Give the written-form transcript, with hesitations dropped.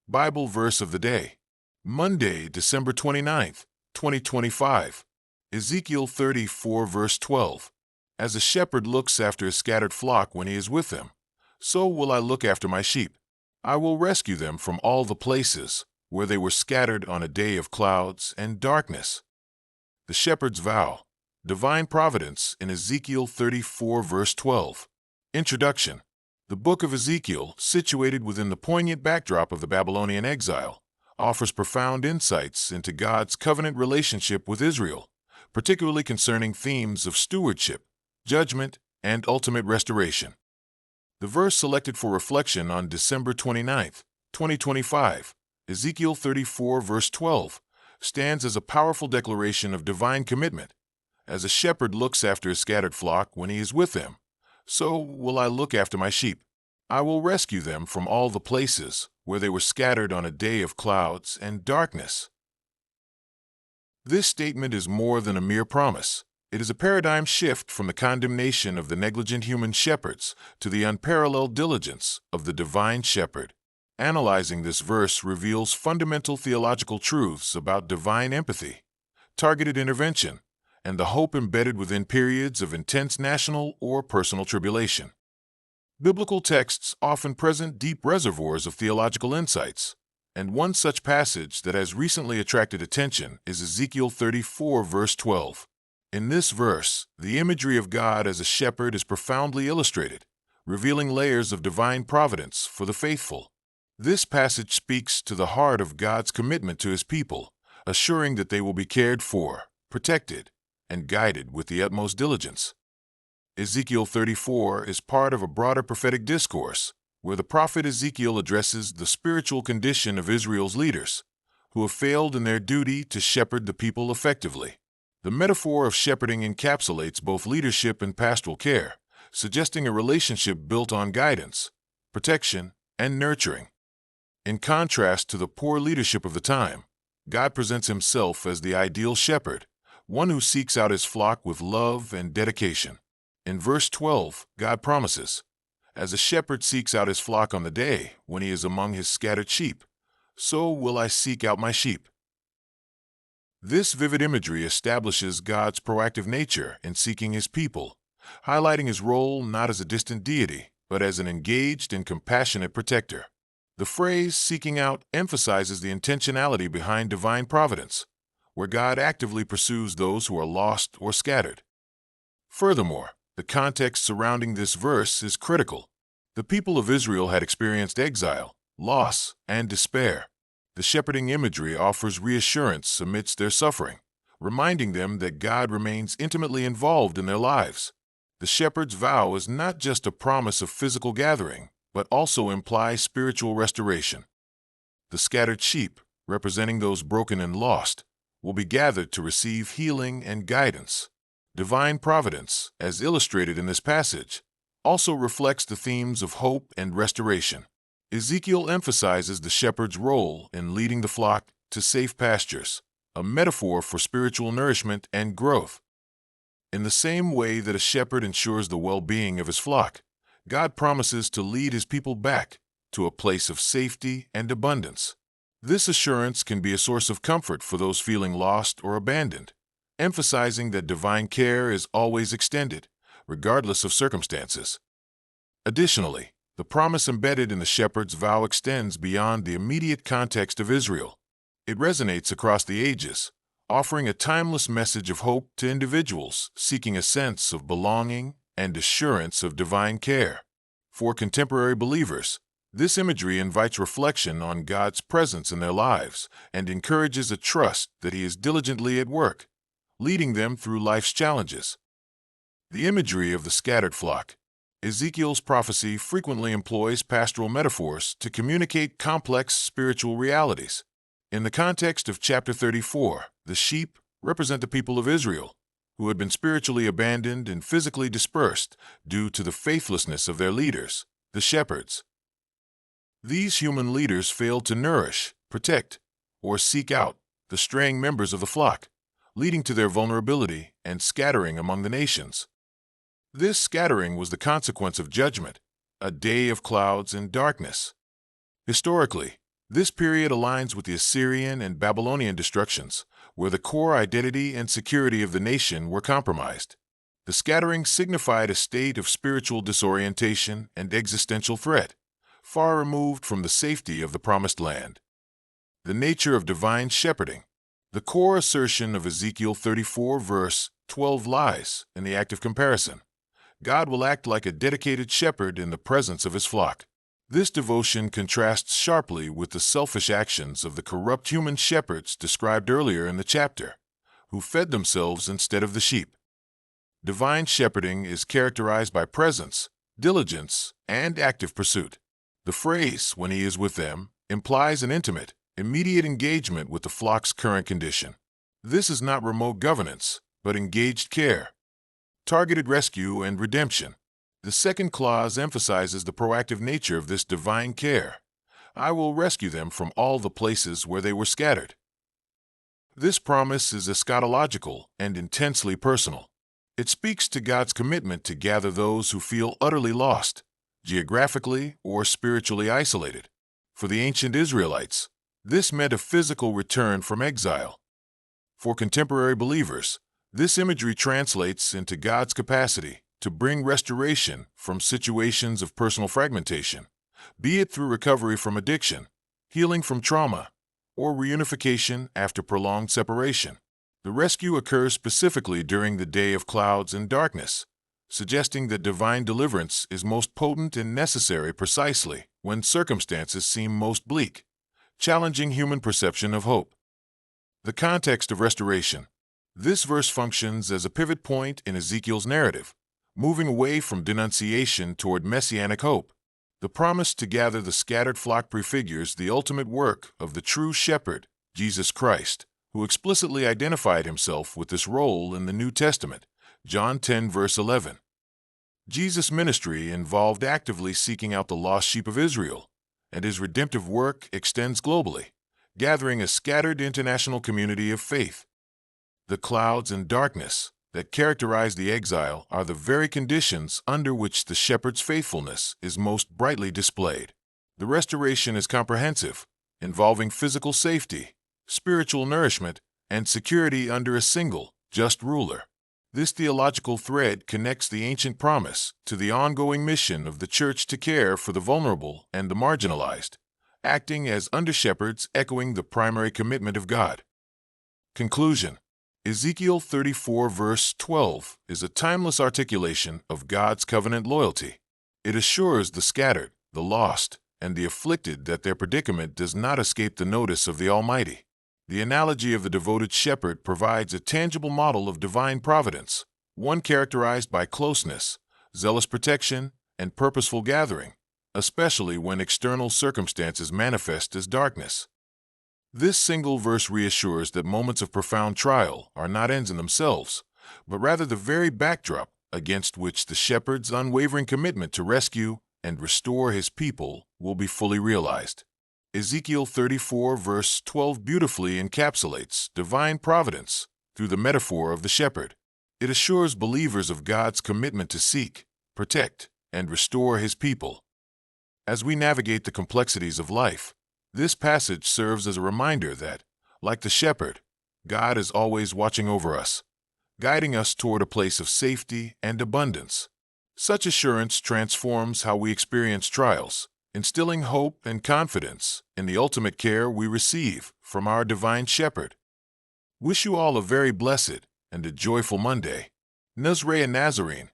Bible verse of the day. Monday, December 29th, 2025. Ezekiel 34 verse 12. As a shepherd looks after his scattered flock when he is with them, so will I look after my sheep. I will rescue them from all the places where they were scattered on a day of clouds and darkness. The shepherd's vow. Divine providence in Ezekiel 34 verse 12. Introduction. The book of Ezekiel, situated within the poignant backdrop of the Babylonian exile, offers profound insights into God's covenant relationship with Israel, particularly concerning themes of stewardship, judgment, and ultimate restoration. The verse selected for reflection on December 29th, 2025, Ezekiel 34 verse 12, stands as a powerful declaration of divine commitment. As a shepherd looks after his scattered flock when he is with them, so will I look after my sheep. I will rescue them from all the places where they were scattered on a day of clouds and darkness. This statement is more than a mere promise. It is a paradigm shift from the condemnation of the negligent human shepherds to the unparalleled diligence of the divine shepherd. Analyzing this verse reveals fundamental theological truths about divine empathy, targeted intervention, and the hope embedded within periods of intense national or personal tribulation. Biblical texts often present deep reservoirs of theological insights, and one such passage that has recently attracted attention is Ezekiel 34 verse 12. In this verse, the imagery of God as a shepherd is profoundly illustrated, revealing layers of divine providence for the faithful. This passage speaks to the heart of God's commitment to His people, assuring that they will be cared for, protected, and guided with the utmost diligence. Ezekiel 34 is part of a broader prophetic discourse, where the prophet Ezekiel addresses the spiritual condition of Israel's leaders, who have failed in their duty to shepherd the people effectively. The metaphor of shepherding encapsulates both leadership and pastoral care, suggesting a relationship built on guidance, protection, and nurturing. In contrast to the poor leadership of the time, God presents Himself as the ideal shepherd, one who seeks out his flock with love and dedication. In verse 12, God promises, "As a shepherd seeks out his flock on the day when he is among his scattered sheep, so will I seek out my sheep." This vivid imagery establishes God's proactive nature in seeking His people, highlighting His role not as a distant deity, but as an engaged and compassionate protector. The phrase "seeking out" emphasizes the intentionality behind divine providence, where God actively pursues those who are lost or scattered. Furthermore, the context surrounding this verse is critical. The people of Israel had experienced exile, loss, and despair. The shepherding imagery offers reassurance amidst their suffering, reminding them that God remains intimately involved in their lives. The shepherd's vow is not just a promise of physical gathering, but also implies spiritual restoration. The scattered sheep, representing those broken and lost, will be gathered to receive healing and guidance. Divine providence, as illustrated in this passage, also reflects the themes of hope and restoration. Ezekiel emphasizes the shepherd's role in leading the flock to safe pastures, a metaphor for spiritual nourishment and growth. In the same way that a shepherd ensures the well-being of his flock, God promises to lead His people back to a place of safety and abundance. This assurance can be a source of comfort for those feeling lost or abandoned, emphasizing that divine care is always extended, regardless of circumstances. Additionally, the promise embedded in the shepherd's vow extends beyond the immediate context of Israel. It resonates across the ages, offering a timeless message of hope to individuals seeking a sense of belonging and assurance of divine care. For contemporary believers, this imagery invites reflection on God's presence in their lives and encourages a trust that He is diligently at work, leading them through life's challenges. The imagery of the scattered flock. Ezekiel's prophecy frequently employs pastoral metaphors to communicate complex spiritual realities. In the context of chapter 34, the sheep represent the people of Israel, who had been spiritually abandoned and physically dispersed due to the faithlessness of their leaders, the shepherds. These human leaders failed to nourish, protect, or seek out the straying members of the flock, leading to their vulnerability and scattering among the nations. This scattering was the consequence of judgment, a day of clouds and darkness. Historically, This period aligns with the Assyrian and Babylonian destructions, where the core identity and security of the nation were compromised. The scattering signified a state of spiritual disorientation and existential threat, far removed from the safety of the Promised Land. The nature of divine shepherding. The core assertion of Ezekiel 34 verse 12 lies in the act of comparison. God will act like a dedicated shepherd in the presence of his flock. This devotion contrasts sharply with the selfish actions of the corrupt human shepherds described earlier in the chapter, who fed themselves instead of the sheep. Divine shepherding is characterized by presence, diligence, and active pursuit. The phrase, "when he is with them," implies an intimate, immediate engagement with the flock's current condition. This is not remote governance, but engaged care. Targeted rescue and redemption. The second clause emphasizes the proactive nature of this divine care. I will rescue them from all the places where they were scattered. This promise is eschatological and intensely personal. It speaks to God's commitment to gather those who feel utterly lost, geographically or spiritually isolated. For the ancient Israelites, this meant a physical return from exile. For contemporary believers, this imagery translates into God's capacity to bring restoration from situations of personal fragmentation, be it through recovery from addiction, healing from trauma, or reunification after prolonged separation. The rescue occurs specifically during the day of clouds and darkness, suggesting that divine deliverance is most potent and necessary precisely when circumstances seem most bleak, challenging human perception of hope. The context of restoration. This verse functions as a pivot point in Ezekiel's narrative, moving away from denunciation toward messianic hope. The promise to gather the scattered flock prefigures the ultimate work of the true shepherd, Jesus Christ, who explicitly identified himself with this role in the New Testament, John 10 verse 11. Jesus' ministry involved actively seeking out the lost sheep of Israel, and his redemptive work extends globally, gathering a scattered international community of faith. The clouds and darkness that characterize the exile are the very conditions under which the shepherd's faithfulness is most brightly displayed. The restoration is comprehensive, involving physical safety, spiritual nourishment, and security under a single, just ruler. This theological thread connects the ancient promise to the ongoing mission of the church to care for the vulnerable and the marginalized, acting as under-shepherds echoing the primary commitment of God. Conclusion. Ezekiel 34 verse 12 is a timeless articulation of God's covenant loyalty. It assures the scattered, the lost, and the afflicted that their predicament does not escape the notice of the Almighty. The analogy of the devoted shepherd provides a tangible model of divine providence, one characterized by closeness, zealous protection, and purposeful gathering, especially when external circumstances manifest as darkness. This single verse reassures that moments of profound trial are not ends in themselves, but rather the very backdrop against which the shepherd's unwavering commitment to rescue and restore his people will be fully realized. Ezekiel 34 verse 12 beautifully encapsulates divine providence through the metaphor of the shepherd. It assures believers of God's commitment to seek, protect, and restore his people. As we navigate the complexities of life, this passage serves as a reminder that, like the shepherd, God is always watching over us, guiding us toward a place of safety and abundance. Such assurance transforms how we experience trials, instilling hope and confidence in the ultimate care we receive from our divine shepherd. Wish you all a very blessed and a joyful Monday. Nazarene.